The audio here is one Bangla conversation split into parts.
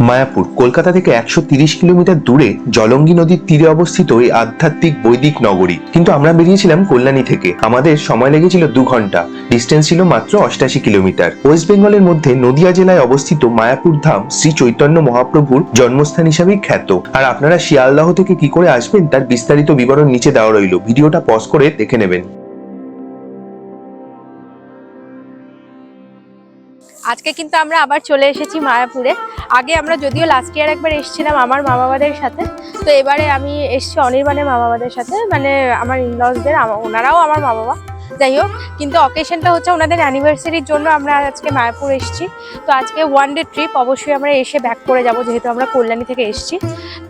মায়াপুর কলকাতা থেকে 130 কিলোমিটার দূরে জলঙ্গি নদীর তীরে অবস্থিত এই আধ্যাত্মিক বৈদিক নগরী। কিন্তু আমরা বেরিয়েছিলাম কল্যাণী থেকে। আমাদের সময় লেগেছিল 2 ঘন্টা। ডিস্টেন্স ছিল মাত্র 88 কিলোমিটার। ওয়েস্ট বেঙ্গলের মধ্যে নদিয়া জেলায় অবস্থিত মায়াপুর ধাম শ্রী চৈতন্য মহাপ্রভুর জন্মস্থান হিসাবেই খ্যাত। আর আপনারা শিয়ালদহ থেকে কি করে আসবেন তার বিস্তারিত বিবরণ নিচে দেওয়া রইল, ভিডিওটা পজ করে দেখে নেবেন। আজকে কিন্তু আমরা আবার চলে এসেছি মায়াপুরে। আগে আমরা যদিও লাস্ট ইয়ার একবার এসেছিলাম আমার মা বাবাদের সাথে, তো এবারে আমি এসেছি অনির্বাণের মা বাবাদের সাথে, মানে আমার ইনলসদের, ওনারাও আমার মা বাবা। যাই হোক, কিন্তু অকেশনটা হচ্ছে ওনাদের অ্যানিভার্সারির জন্য আমরা আজকে মায়াপুর এসেছি। তো আজকে 1 ডে ট্রিপ, অবশ্যই আমরা এসে ব্যাক করে যাব, যেহেতু আমরা কল্যাণী থেকে এসেছি।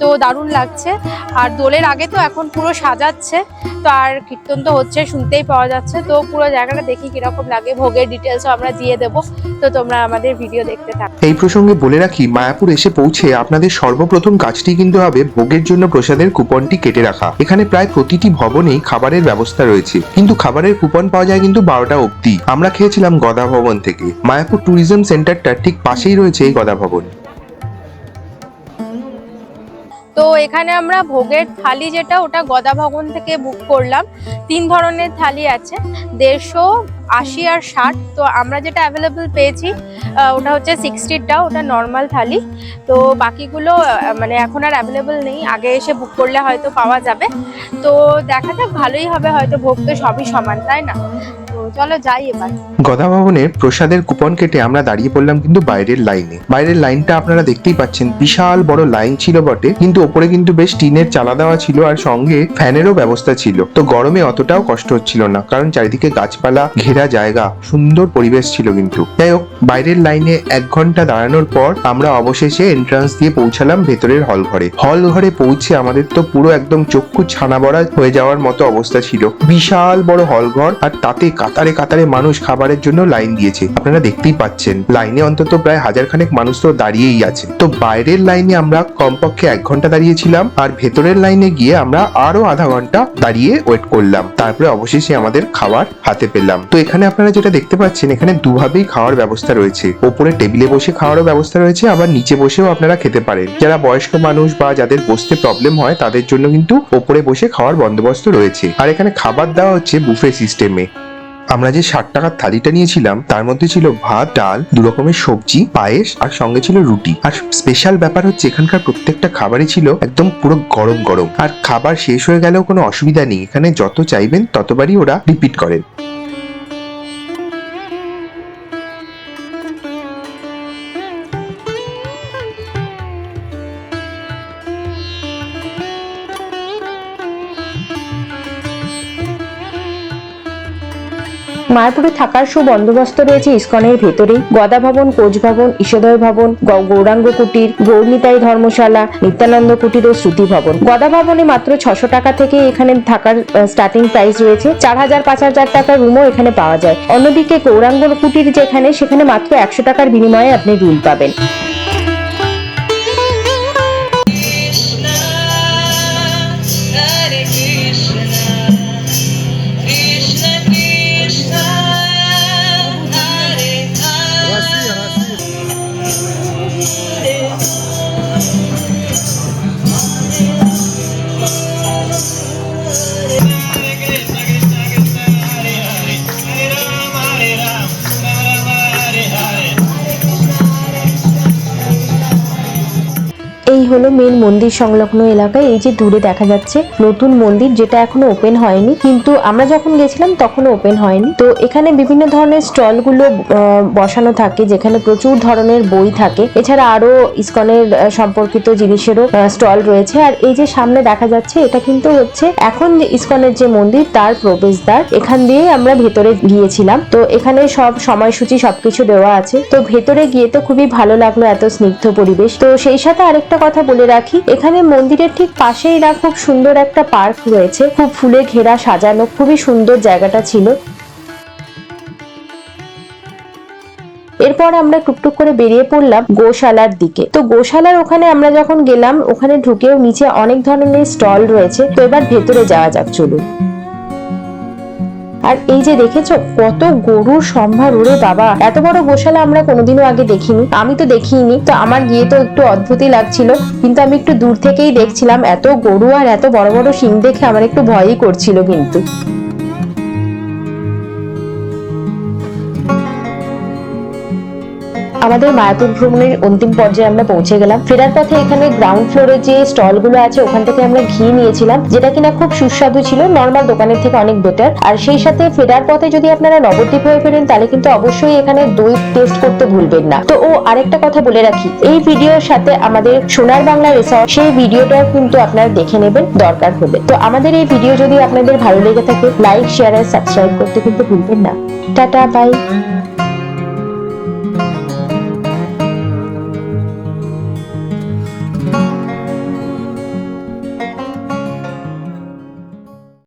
তো দারুণ লাগছে। আর দোলের আগে তো এখন পুরো সাজাচ্ছে, তো আর কীর্তন তো হচ্ছে, শুনতেই পাওয়া যাচ্ছে। তো পুরো জায়গাটা দেখি কিরকম লাগে, ভোগের ডিটেলসও আমরা দিয়ে দেবো, তো তোমরা আমাদের ভিডিও দেখতে থাকো। এই প্রসঙ্গে বলে রাখি, মায়াপুর এসে পৌঁছে আপনাদের সর্বপ্রথম কাজটি কিন্তু হবে ভোগের জন্য প্রসাদের কুপনটি কেটে রাখা। এখানে প্রায় প্রতিটি ভবনেই খাবারের ব্যবস্থা রয়েছে, কিন্তু খাবারের কুপন পাওয়া যায় কিন্তু 12টা অবধি। আমরা খেয়েছিলাম গদা ভবন থেকে। মায়াপুর ট্যুরিজম সেন্টারটার ঠিক পাশেই রয়েছে এই গদা ভবন। তো এখানে আমরা ভোগের থালি যেটা, ওটা গদা ভবন থেকে বুক করলাম। 3 ধরনের থালি আছে, 150, 80 আর 60। তো আমরা যেটা অ্যাভেলেবল পেয়েছি ওটা হচ্ছে 60টা, ওটা নর্মাল থালি। তো বাকিগুলো মানে এখন আর অ্যাভেলেবল নেই, আগে এসে বুক করলে হয়তো পাওয়া যাবে। তো দেখা যাক, ভালোই হবে হয়তো, ভোগ তো সবই সমান, তাই না? তো চলো যাই এবার। গদা ভবনের প্রসাদের কুপন কেটে আমরা দাঁড়িয়ে পড়লাম কিন্তু বাইরের লাইনে। বাইরের লাইনটা আপনারা দেখতেই পাচ্ছেন, বিশাল বড় লাইন ছিল বটে, কিন্তু ওপরে কিন্তু বেশ টিনের চালা দেওয়া ছিল, আর সঙ্গে ফ্যানেরও ব্যবস্থা ছিল। তো গরমে অতটাও কষ্ট হচ্ছিল না, কারণ চারিদিকে গাছপালা ঘেরা জায়গা, সুন্দর পরিবেশ ছিল। কিন্তু যাই হোক, বাইরের লাইনে 1 ঘন্টা দাঁড়ানোর পর আমরা অবশেষে এন্ট্রান্স দিয়ে পৌঁছালাম ভেতরের হল ঘরে। হল ঘরে পৌঁছে আমাদের তো পুরো একদম চক্ষু ছানা বড়া হয়ে যাওয়ার মতো অবস্থা ছিল। বিশাল বড় হল ঘর, আর তাতে কাতারে কাতারে মানুষ খাবারের জন্য লাইন দিয়েছে। আপনারা দেখতেই পাচ্ছেন, লাইনে অন্তত প্রায় 1000 খানেক মানুষ তো দাঁড়িয়েই আছে। তো বাইরের লাইনে আমরা কমপক্ষে 1 ঘন্টা দাঁড়িয়েছিলাম, আর ভেতরের লাইনে গিয়ে আমরা আরো আধা ঘন্টা দাঁড়িয়ে ওয়েট করলাম। তারপরে অবশেষে আমাদের খাবার হাতে পেলাম। তো এখানে আপনারা যেটা দেখতে পাচ্ছেন, এখানে দুভাবেই খাওয়ার ব্যবস্থা রয়েছে। ওপরে টেবিলে বসে খাওয়ারও ব্যবস্থা রয়েছে, আবার নিচে বসেও আপনারা খেতে পারেন। যারা বয়স্ক মানুষ বা যাদের বসতে প্রবলেম হয় তাদের জন্য কিন্তু ওপরে বসে খাওয়ার বন্দোবস্ত রয়েছে। আর এখানে খাবার দেওয়া হচ্ছে বুফে সিস্টেমে। আমরা যে 60 টাকার থালিটা নিয়েছিলাম তার মধ্যে ছিল ভাত, ডাল, 2 রকমের সবজি, পায়েস, আর সঙ্গে ছিল রুটি। আর স্পেশাল ব্যাপার হচ্ছে, এখানকার প্রত্যেকটা খাবারই ছিল একদম পুরো গরম গরম। আর খাবার শেষ হয়ে গেলেও কোনো অসুবিধা নেই, এখানে যত চাইবেন ততবারই ওরা রিপিট করেন। মায়াপুরে থাকার সুবন্দোবস্ত রয়েছে ইসকনের ভেতরেই। গদা ভবন, কোচ ভবন, ঈশোদয় ভবন, গৌরাঙ্গ কুটির, গৌরনিতাই ধর্মশালা, নিত্যানন্দ কুটির ও শ্রুতি ভবন। গদা ভবনে মাত্র 600 টাকা থেকে এখানে থাকার স্টার্টিং প্রাইস রয়েছে। 4000-5000 টাকার রুমও এখানে পাওয়া যায়। অন্যদিকে গৌরাঙ্গ কুটির যেখানে, সেখানে মাত্র 100 টাকার বিনিময়ে আপনি রুম পাবেন। এই হলো মেন মন্দির সংলগ্ন এলাকায়। এই যে দূরে দেখা যাচ্ছে নতুন মন্দির, যেটা এখনো ওপেন হয়নি, কিন্তু আমরা যখন গেছিলাম তখনও ওপেন হয়নি। তো এখানে বিভিন্ন ধরনের স্টল গুলো বসানো থাকে, যেখানে প্রচুর ধরনের বই থাকে। এছাড়া আরো ইসকনের সম্পর্কিত জিনিসেরও স্টল রয়েছে। আর এই যে সামনে দেখা যাচ্ছে, এটা কিন্তু হচ্ছে এখন যে ইসকনের যে মন্দির তার প্রবেশদ্বার। এখান দিয়ে আমরা ভেতরে গিয়েছিলাম। তো এখানে সব সময়সূচি সবকিছু দেওয়া আছে। তো ভেতরে গিয়ে তো খুবই ভালো লাগলো, এত স্নিগ্ধ পরিবেশ। তো সেই সাথে আরেকটা কথা বলে রাখি, এখানে মন্দিরের ঠিক পাশেই না খুব সুন্দর একটা পার্ক রয়েছে, খুব ফুলে ঘেরা, সাজানো, খুবই সুন্দর জায়গাটা ছিল। এরপর আমরা টুকটুক করে বেরিয়ে পড়লাম গোশালার দিকে। তো গোশালার ওখানে আমরা যখন গেলাম, ওখানে ঢুকেও নিচে অনেক ধরনের স্টল রয়েছে। তো এবার ভেতরে যাওয়া যাক, চলুন। আর এই যে দেখেছো কত গরুর সম্ভার, ওরে বাবা, এত বড় গোশালা আমরা কোনোদিনও আগে দেখিনি, আমি তো দেখিনি। তো আমার গিয়ে তো একটু অদ্ভুতই লাগছিল, কিন্তু আমি একটু দূর থেকেই দেখছিলাম, এত গরু আর এত বড় বড় শিং দেখে আমার একটু ভয়ই করছিল কিন্তু। আমাদের মায়াপুর ভ্রমণের অন্তিম পর্যায়ে আমরা পৌঁছে গেলাম। ফেরার পথে এখানে গ্রাউন্ড ফ্লোরে যে স্টল গুলো আছে ওখান থেকে আমরা ঘি নিয়েছিলাম, যেটা কিনা খুব সুস্বাদু ছিল, নর্মাল দোকানের থেকে অনেক বেটার। আর সেই সাথে ফেরার পথে যদি আপনারা নবদ্বীপ হয়ে ফেরেন তাহলে কিন্তু অবশ্যই এখানে দই টেস্ট করতে ভুলবেন না। তো আরেকটা কথা বলে রাখি, এই ভিডিওর সাথে আমাদের সোনার বাংলা রিসর্ট সেই ভিডিওটাও কিন্তু আপনারা দেখে নেবেন দরকার হলে। তো আমাদের এই ভিডিও যদি আপনাদের ভালো লেগে থাকে লাইক, শেয়ার আর সাবস্ক্রাইব করতে কিন্তু ভুলবেন না। Tata, by.